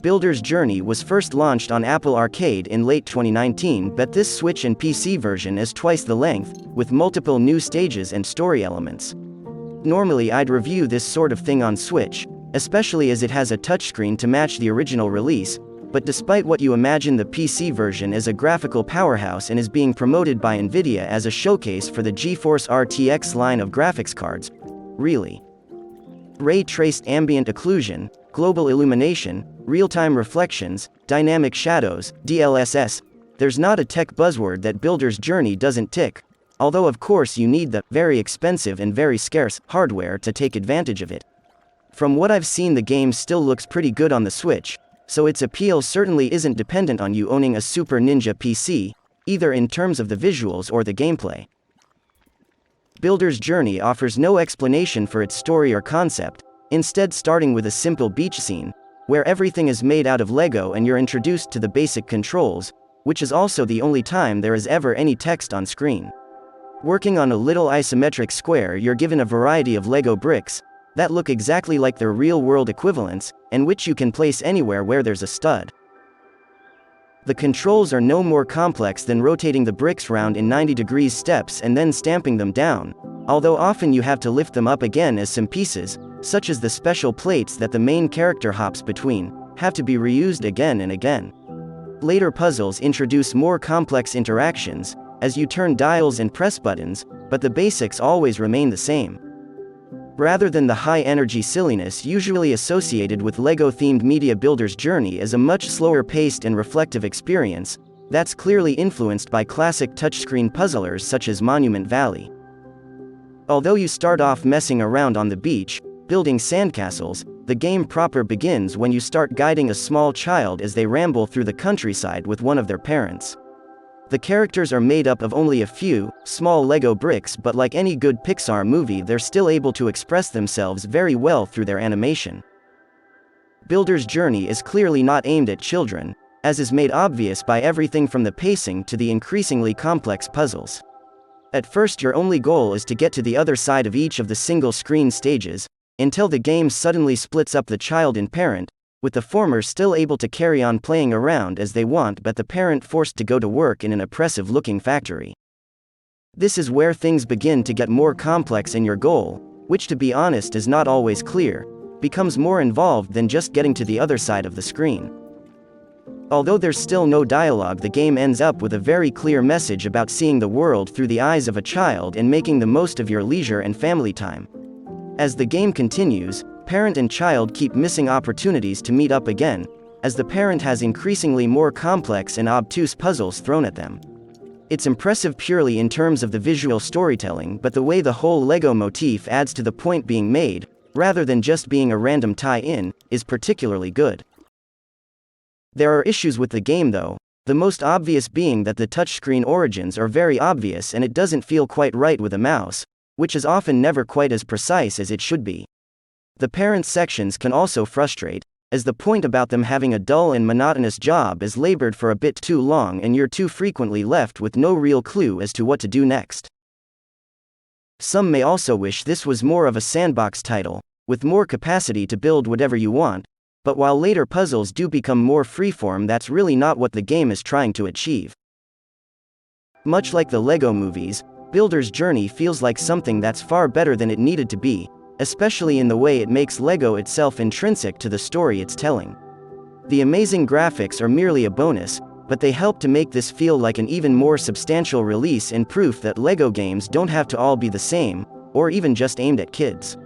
Builder's Journey was first launched on Apple Arcade in late 2019, but this Switch and PC version is twice the length, with multiple new stages and story elements. Normally I'd review this sort of thing on Switch, especially as it has a touchscreen to match the original release, but despite what you imagine, the PC version is a graphical powerhouse and is being promoted by Nvidia as a showcase for the Geforce RTX line of graphics cards. Really. Ray-traced ambient occlusion, global illumination, real-time reflections, dynamic shadows, DLSS, there's not a tech buzzword that Builder's Journey doesn't tick, although of course you need the very expensive and very scarce hardware to take advantage of it. From what I've seen, the game still looks pretty good on the Switch, so its appeal certainly isn't dependent on you owning a Super Ninja PC, either in terms of the visuals or the gameplay. Builder's Journey offers no explanation for its story or concept, instead starting with a simple beach scene, where everything is made out of Lego and you're introduced to the basic controls, which is also the only time there is ever any text on screen. Working on a little isometric square, you're given a variety of Lego bricks that look exactly like their real-world equivalents, and which you can place anywhere where there's a stud. The controls are no more complex than rotating the bricks round in 90-degree steps and then stamping them down, although often you have to lift them up again as some pieces, such as the special plates that the main character hops between, have to be reused again and again. Later puzzles introduce more complex interactions, as you turn dials and press buttons, but the basics always remain the same. Rather than the high-energy silliness usually associated with Lego-themed media, Builder's Journey is a much slower-paced and reflective experience that's clearly influenced by classic touchscreen puzzlers such as Monument Valley. Although you start off messing around on the beach, building sandcastles, the game proper begins when you start guiding a small child as they ramble through the countryside with one of their parents. The characters are made up of only a few small Lego bricks, but like any good Pixar movie, they're still able to express themselves very well through their animation. Builder's Journey is clearly not aimed at children, as is made obvious by everything from the pacing to the increasingly complex puzzles. At first, your only goal is to get to the other side of each of the single-screen stages, until the game suddenly splits up the child and parent, with the former still able to carry on playing around as they want but the parent forced to go to work in an oppressive-looking factory. This is where things begin to get more complex, and your goal, which to be honest is not always clear, becomes more involved than just getting to the other side of the screen. Although there's still no dialogue, the game ends up with a very clear message about seeing the world through the eyes of a child and making the most of your leisure and family time. As the game continues, parent and child keep missing opportunities to meet up again, as the parent has increasingly more complex and obtuse puzzles thrown at them. It's impressive purely in terms of the visual storytelling, but the way the whole Lego motif adds to the point being made, rather than just being a random tie-in, is particularly good. There are issues with the game though, the most obvious being that the touchscreen origins are very obvious and it doesn't feel quite right with a mouse, which is often never quite as precise as it should be. The parent sections can also frustrate, as the point about them having a dull and monotonous job is labored for a bit too long and you're too frequently left with no real clue as to what to do next. Some may also wish this was more of a sandbox title, with more capacity to build whatever you want, but while later puzzles do become more freeform, that's really not what the game is trying to achieve. Much like the Lego movies, Builder's Journey feels like something that's far better than it needed to be, especially in the way it makes Lego itself intrinsic to the story it's telling. The amazing graphics are merely a bonus, but they help to make this feel like an even more substantial release and proof that Lego games don't have to all be the same, or even just aimed at kids.